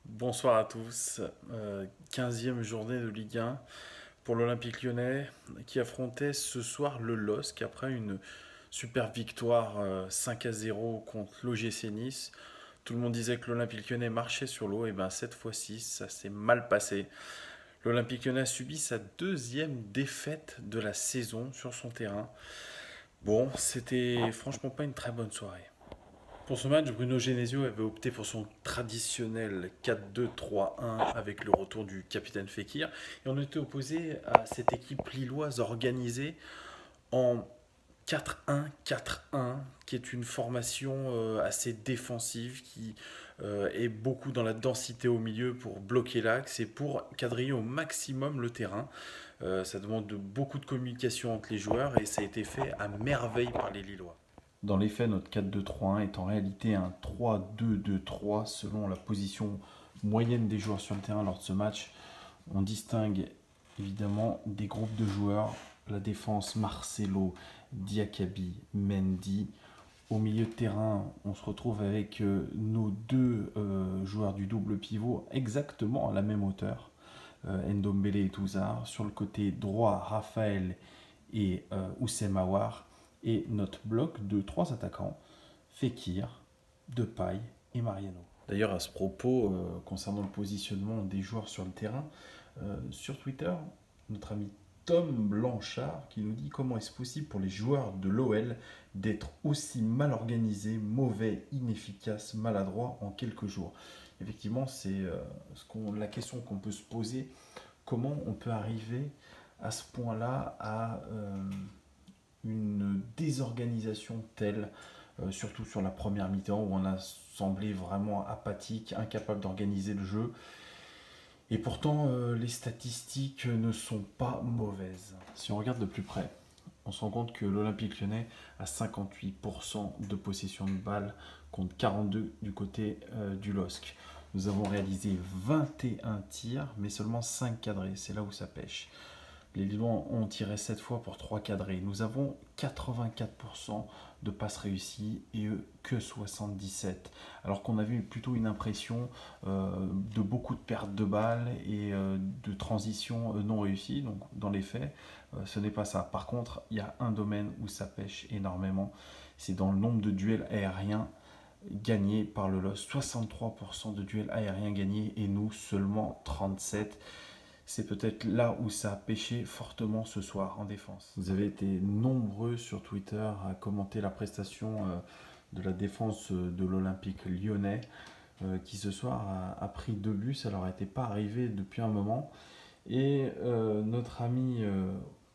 Bonsoir à tous. 15e journée de Ligue 1 pour l'Olympique Lyonnais qui affrontait ce soir le LOSC après une super victoire 5-0 contre l'OGC Nice. Tout le monde disait que l'Olympique Lyonnais marchait sur l'eau, et bien cette fois-ci ça s'est mal passé. L'Olympique Lyonnais a subi sa deuxième défaite de la saison sur son terrain. Bon, c'était franchement pas une très bonne soirée. Pour ce match, Bruno Genesio avait opté pour son traditionnel 4-2-3-1 avec le retour du capitaine Fekir. Et on était opposé à cette équipe lilloise organisée en 4-1-4-1, qui est une formation assez défensive, qui est beaucoup dans la densité au milieu pour bloquer l'axe et pour quadriller au maximum le terrain. Ça demande beaucoup de communication entre les joueurs et ça a été fait à merveille par les Lillois. Dans les faits, notre 4-2-3-1 est en réalité un 3-2-2-3 selon la position moyenne des joueurs sur le terrain lors de ce match. On distingue évidemment des groupes de joueurs. La défense, Marcelo, Diakabi, Mendy. Au milieu de terrain, on se retrouve avec nos deux joueurs du double pivot exactement à la même hauteur. Ndombele et Touzard. Sur le côté droit, Raphaël et Oussem Aouar. Et notre bloc de trois attaquants, Fekir, Depay et Mariano. D'ailleurs, à ce propos, concernant le positionnement des joueurs sur le terrain, sur Twitter, notre ami Tom Blanchard qui nous dit comment est-ce possible pour les joueurs de l'OL d'être aussi mal organisés, mauvais, inefficaces, maladroits en quelques jours. Effectivement, c'est la question qu'on peut se poser. Comment on peut arriver à ce point-là à une désorganisation telle, surtout sur la première mi-temps où on a semblé vraiment apathique, incapable d'organiser le jeu. Et pourtant, les statistiques ne sont pas mauvaises. Si on regarde de plus près, on se rend compte que l'Olympique Lyonnais a 58% de possession de balle contre 42 du côté du LOSC. Nous avons réalisé 21 tirs, mais seulement 5 cadrés. C'est là où ça pêche. Les Lillois ont tiré 7 fois pour 3 cadrés. Nous avons 84% de passes réussies et eux que 77. Alors qu'on avait plutôt une impression de beaucoup de pertes de balles et de transitions non réussies. Donc dans les faits, ce n'est pas ça. Par contre, il y a un domaine où ça pêche énormément. C'est dans le nombre de duels aériens gagnés par le LOS. 63% de duels aériens gagnés et nous seulement 37%. C'est peut-être là où ça a pêché fortement ce soir en défense. Vous avez été nombreux sur Twitter à commenter la prestation de la défense de l'Olympique lyonnais qui ce soir a pris 2 buts. Ça leur était pas arrivé depuis un moment. Et notre ami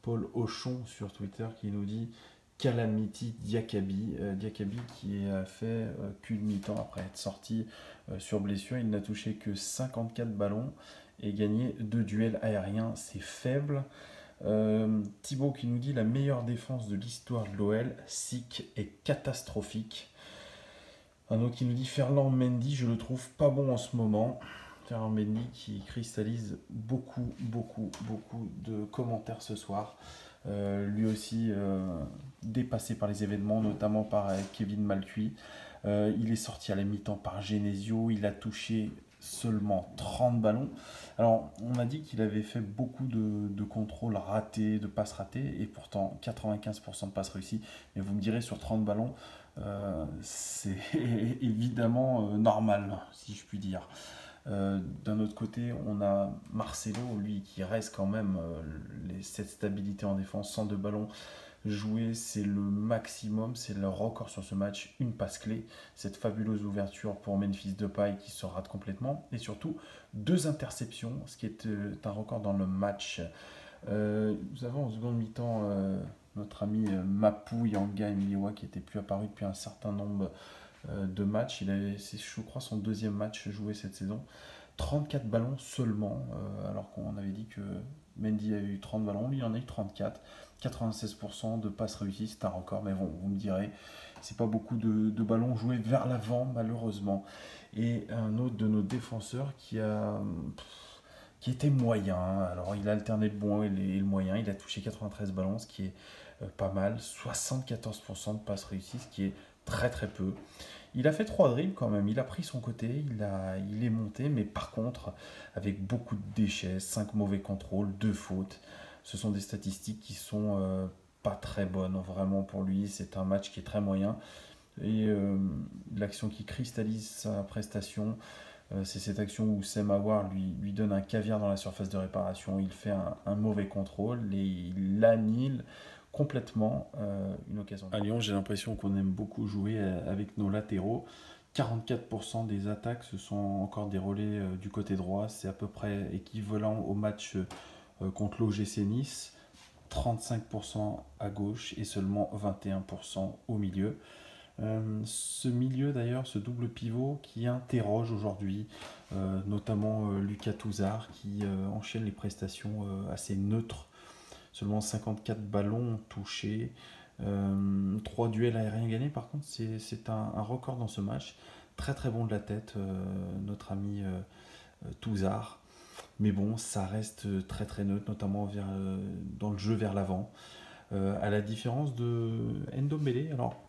Paul Auchon sur Twitter qui nous dit Calamity Diakabi. Diakabi qui a fait qu'une mi-temps après être sorti sur blessure. Il n'a touché que 54 ballons et gagné 2 duels aériens. C'est faible. Thibaut qui nous dit la meilleure défense de l'histoire de l'OL. Sick est catastrophique. Un autre qui nous dit Ferland Mendy, je le trouve pas bon en ce moment. Ferland Mendy qui cristallise beaucoup de commentaires ce soir. Lui aussi dépassé par les événements, notamment par Kevin Malcuit. Il est sorti à la mi-temps par Genesio, il a touché seulement 30 ballons. Alors, on a dit qu'il avait fait beaucoup de contrôles ratés, de passes ratées, et pourtant 95% de passes réussies. Et vous me direz, sur 30 ballons, c'est évidemment normal, si je puis dire. D'un autre côté, on a Marcelo, lui, qui reste quand même cette stabilité en défense, 102 ballons joués, c'est le maximum, c'est le record sur ce match, une passe clé, cette fabuleuse ouverture pour Memphis Depay qui se rate complètement, et surtout 2 interceptions, ce qui est un record dans le match. Nous avons en seconde mi-temps notre ami Mapou Yanga Emiliwa qui n'était plus apparu depuis un certain nombre de matchs. C'est, je crois, son deuxième match joué cette saison. 34 ballons seulement, alors qu'on avait dit que Mendy avait eu 30 ballons, lui il en a eu 34. 96% de passes réussies, c'est un record, mais bon, vous me direz, c'est pas beaucoup de ballons joués vers l'avant, malheureusement. Et un autre de nos défenseurs qui était moyen. Alors il a alterné le bon et le moyen. Il a touché 93 ballons, ce qui est pas mal. 74% de passes réussies, ce qui est très très peu. Il a fait 3 dribbles quand même, il a pris son côté, il est monté, mais par contre, avec beaucoup de déchets, 5 mauvais contrôles, 2 fautes. Ce sont des statistiques qui sont pas très bonnes, vraiment pour lui. C'est un match qui est très moyen. Et l'action qui cristallise sa prestation, c'est cette action où Sam Aouar lui donne un caviar dans la surface de réparation. Il fait un mauvais contrôle et il annule complètement une occasion. À Lyon, j'ai l'impression qu'on aime beaucoup jouer avec nos latéraux. 44% des attaques, ce sont encore des relais du côté droit. C'est à peu près équivalent au match contre l'OGC Nice. 35% à gauche et seulement 21% au milieu. Ce milieu d'ailleurs, ce double pivot qui interroge aujourd'hui, notamment Lucas Touzard qui enchaîne les prestations assez neutres. Seulement 54 ballons touchés, 3 duels aériens gagnés. Par contre, c'est un record dans ce match. Très très bon de la tête, notre ami Touzard. Mais bon, ça reste très très neutre, notamment dans le jeu vers l'avant. À la différence de Ndombele, alors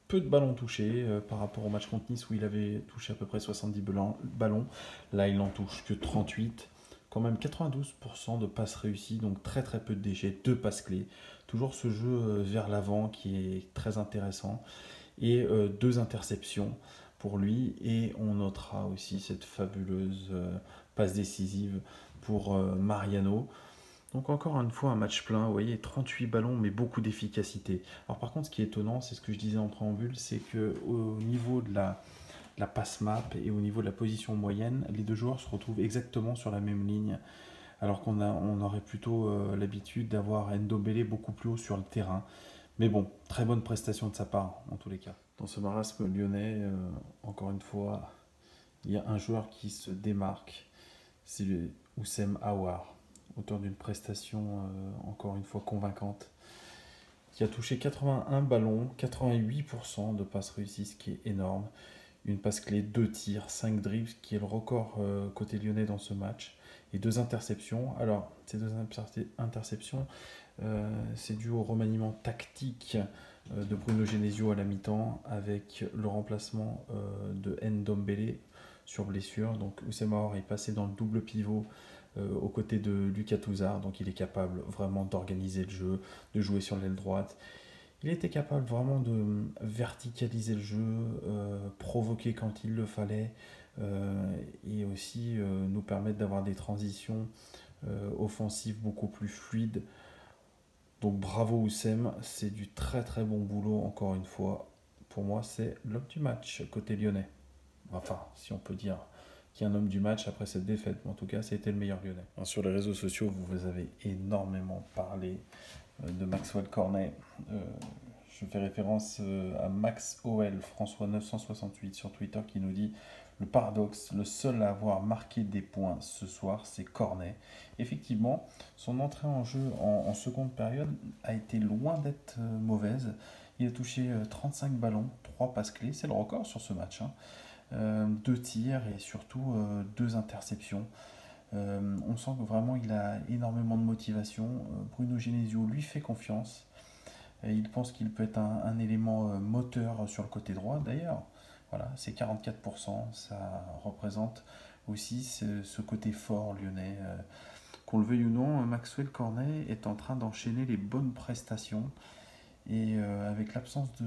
peu de ballons touchés par rapport au match contre Nice où il avait touché à peu près 70 ballons. Là, il n'en touche que 38. Quand même 92% de passes réussies, donc très très peu de déchets, 2 passes clés. Toujours ce jeu vers l'avant qui est très intéressant. Et 2 interceptions pour lui. Et on notera aussi cette fabuleuse passe décisive pour Mariano. Donc encore une fois un match plein, vous voyez 38 ballons mais beaucoup d'efficacité. Alors par contre ce qui est étonnant, c'est ce que je disais en préambule, c'est qu'au niveau de la passe map et au niveau de la position moyenne, les deux joueurs se retrouvent exactement sur la même ligne. Alors on aurait plutôt l'habitude d'avoir Ndombele beaucoup plus haut sur le terrain. Mais bon, très bonne prestation de sa part en tous les cas. Dans ce marasme lyonnais, encore une fois, il y a un joueur qui se démarque, c'est Oussem Aouar, auteur d'une prestation encore une fois convaincante, qui a touché 81 ballons, 88% de passes réussies, ce qui est énorme. Une passe clé, 2 tirs, 5 dribbles, qui est le record côté lyonnais dans ce match, et 2 interceptions. Alors, ces 2 interceptions, c'est dû au remaniement tactique de Bruno Genesio à la mi-temps, avec le remplacement de Ndombele sur blessure. Donc Oussem Aouar est passé dans le double pivot aux côtés de Lucas Touzard, donc il est capable vraiment d'organiser le jeu, de jouer sur l'aile droite. Il était capable vraiment de verticaliser le jeu, provoquer quand il le fallait, et aussi nous permettre d'avoir des transitions offensives beaucoup plus fluides. Donc bravo Oussem, c'est du très très bon boulot encore une fois. Pour moi, c'est l'homme du match côté lyonnais. Enfin, si on peut dire qu'il y a un homme du match après cette défaite, mais en tout cas, c'était le meilleur lyonnais. Sur les réseaux sociaux, vous avez énormément parlé de Maxwell Cornet. Je fais référence à Max OL, François 968 sur Twitter qui nous dit: le paradoxe, le seul à avoir marqué des points ce soir, c'est Cornet. Effectivement, son entrée en jeu en seconde période a été loin d'être mauvaise. Il a touché 35 ballons, 3 passes clés, c'est le record sur ce match. 2 tirs et surtout 2 interceptions. On sent que vraiment il a énormément de motivation. Bruno Genesio lui fait confiance. Et il pense qu'il peut être un élément moteur sur le côté droit. D'ailleurs, voilà, c'est 44%. Ça représente aussi ce côté fort lyonnais. Qu'on le veuille ou non, Maxwell Cornet est en train d'enchaîner les bonnes prestations. Et avec l'absence de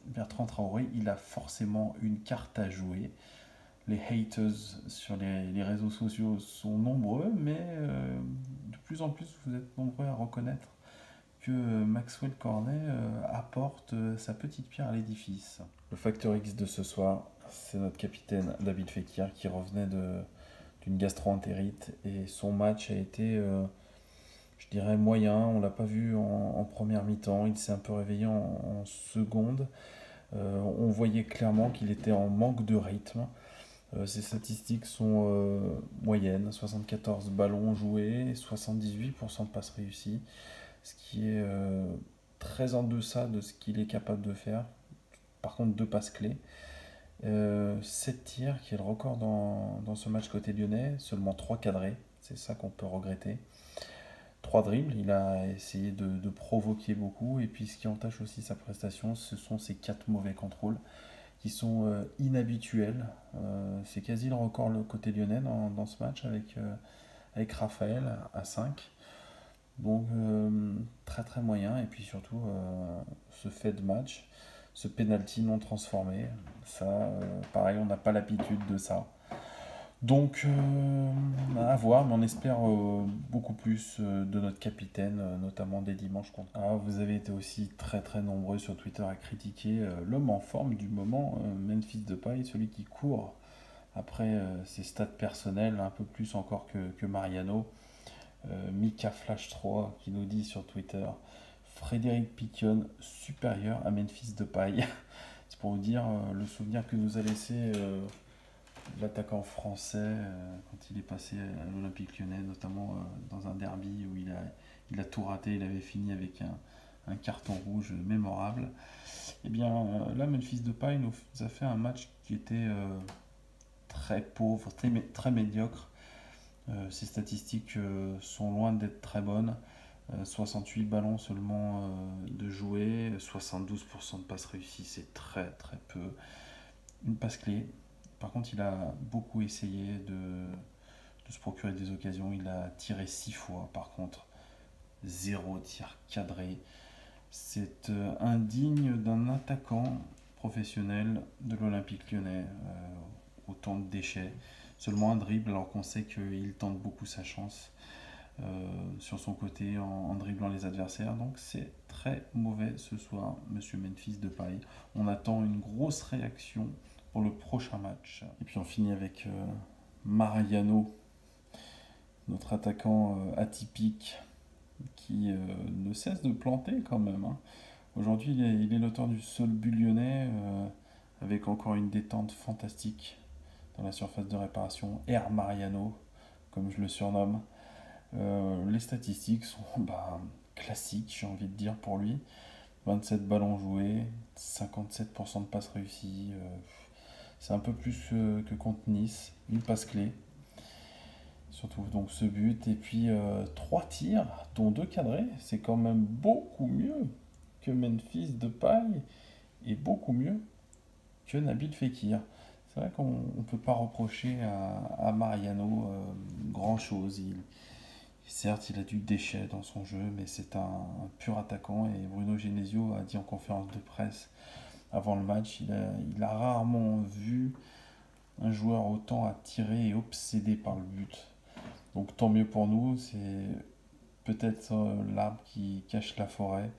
Bertrand Traoré, il a forcément une carte à jouer. Les haters sur les réseaux sociaux sont nombreux, mais de plus en plus vous êtes nombreux à reconnaître que Maxwell Cornet apporte sa petite pierre à l'édifice. Le facteur X de ce soir, c'est notre capitaine David Fekir qui revenait d'une gastro-entérite et son match a été, je dirais, moyen. On ne l'a pas vu en première mi-temps, il s'est un peu réveillé en seconde. On voyait clairement qu'il était en manque de rythme. Ses statistiques sont moyennes, 74 ballons joués, 78% de passes réussies, ce qui est très en deçà de ce qu'il est capable de faire. Par contre, 2 passes clés, 7 tirs, qui est le record dans ce match côté lyonnais, seulement 3 cadrés, c'est ça qu'on peut regretter. 3 dribbles, il a essayé de provoquer beaucoup. Et puis ce qui entache aussi sa prestation, ce sont ses 4 mauvais contrôles qui sont inhabituels. C'est quasi le record le côté lyonnais dans ce match avec Raphaël à 5. Donc très très moyen. Et puis surtout ce fait de match, ce penalty non transformé, ça pareil on n'a pas l'habitude de ça. Donc à voir, mais on espère beaucoup plus de notre capitaine, notamment dès dimanche contre. Ah, vous avez été aussi très très nombreux sur Twitter à critiquer l'homme en forme du moment, Memphis Depay, celui qui court après ses stats personnels, un peu plus encore que Mariano. Mika Flash 3 qui nous dit sur Twitter Frédéric Piquion supérieur à Memphis Depay. C'est pour vous dire le souvenir que nous a laissé l'attaquant français quand il est passé à l'Olympique Lyonnais, notamment dans un derby où il a tout raté, il avait fini avec un carton rouge mémorable. Et bien là, Memphis Depay nous a fait un match qui était très pauvre, très médiocre. Ses statistiques sont loin d'être très bonnes. 68 ballons seulement de jouer, 72% de passes réussies, c'est très très peu. Une passe clé. Par contre, il a beaucoup essayé de se procurer des occasions. Il a tiré 6 fois. Par contre, 0 tir cadré. C'est indigne d'un attaquant professionnel de l'Olympique Lyonnais. Autant de déchets. Seulement un dribble, alors qu'on sait qu'il tente beaucoup sa chance sur son côté en dribblant les adversaires. Donc c'est très mauvais ce soir, monsieur Memphis Depay. On attend une grosse réaction pour le prochain match. Et puis on finit avec Mariano, notre attaquant atypique qui ne cesse de planter quand même. Aujourd'hui, il est l'auteur du seul but lyonnais avec encore une détente fantastique dans la surface de réparation. Air Mariano, comme je le surnomme. Les statistiques sont classiques, j'ai envie de dire, pour lui. 27 ballons joués, 57% de passes réussies. C'est un peu plus que contre Nice. Une passe clé. Surtout donc ce but. Et puis 3 tirs, dont 2 cadrés. C'est quand même beaucoup mieux que Memphis Depay et beaucoup mieux que Nabil Fekir. C'est vrai qu'on ne peut pas reprocher à Mariano grand-chose. Certes, il a du déchet dans son jeu, mais c'est un pur attaquant. Et Bruno Genesio a dit en conférence de presse avant le match, il a rarement vu un joueur autant attiré et obsédé par le but. Donc tant mieux pour nous, c'est peut-être l'arbre qui cache la forêt.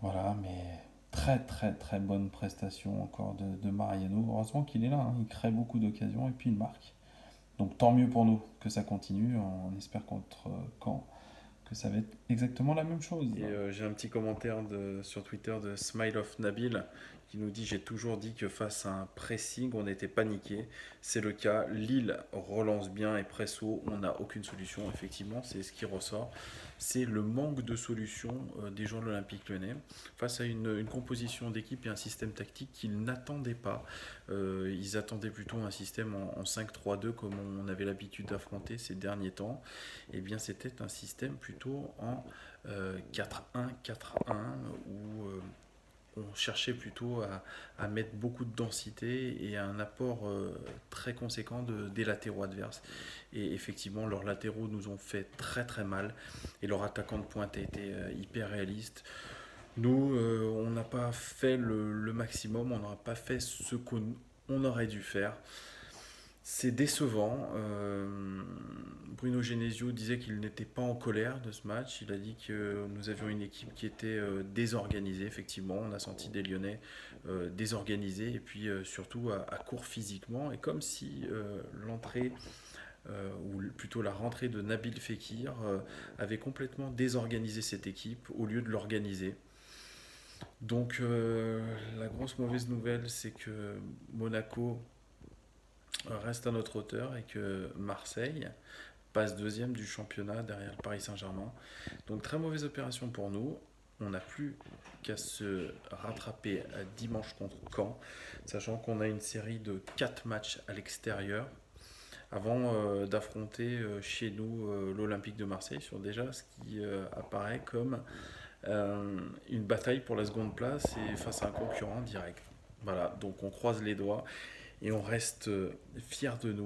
Voilà, mais très très très bonne prestation encore de Mariano. Heureusement qu'il est là, il crée beaucoup d'occasions et puis il marque. Donc tant mieux pour nous que ça continue. On espère contre Caen que ça va être exactement la même chose. Et j'ai un petit commentaire sur Twitter de Smile of Nabil qui nous dit: j'ai toujours dit que face à un pressing, on était paniqué. C'est le cas. Lille relance bien et presse haut. On n'a aucune solution. Effectivement, c'est ce qui ressort. C'est le manque de solution des joueurs de l'Olympique Lyonnais face à une composition d'équipe et un système tactique qu'ils n'attendaient pas. Ils attendaient plutôt un système en 5-3-2 comme on avait l'habitude d'affronter ces derniers temps. Et bien c'était un système plutôt en 4-1-4-1 où on cherchait plutôt à mettre beaucoup de densité et un apport très conséquent des latéraux adverses. Et effectivement, leurs latéraux nous ont fait très très mal et leur attaquant de pointe a été hyper réaliste. Nous, on n'a pas fait le maximum, on n'a pas fait ce qu'on aurait dû faire. C'est décevant. Bruno Genesio disait qu'il n'était pas en colère de ce match. Il a dit que nous avions une équipe qui était désorganisée. Effectivement, on a senti des Lyonnais désorganisés et puis surtout à court physiquement. Et comme si l'entrée, ou plutôt la rentrée de Nabil Fekir, avait complètement désorganisé cette équipe au lieu de l'organiser. Donc la grosse mauvaise nouvelle, c'est que Monaco reste à notre hauteur et que Marseille passe deuxième du championnat derrière le Paris Saint-Germain. Donc très mauvaise opération pour nous. On n'a plus qu'à se rattraper à dimanche contre Caen, sachant qu'on a une série de 4 matchs à l'extérieur avant d'affronter chez nous l'Olympique de Marseille sur déjà ce qui apparaît comme une bataille pour la seconde place et face à un concurrent direct. Voilà, donc on croise les doigts et on reste fiers de nous.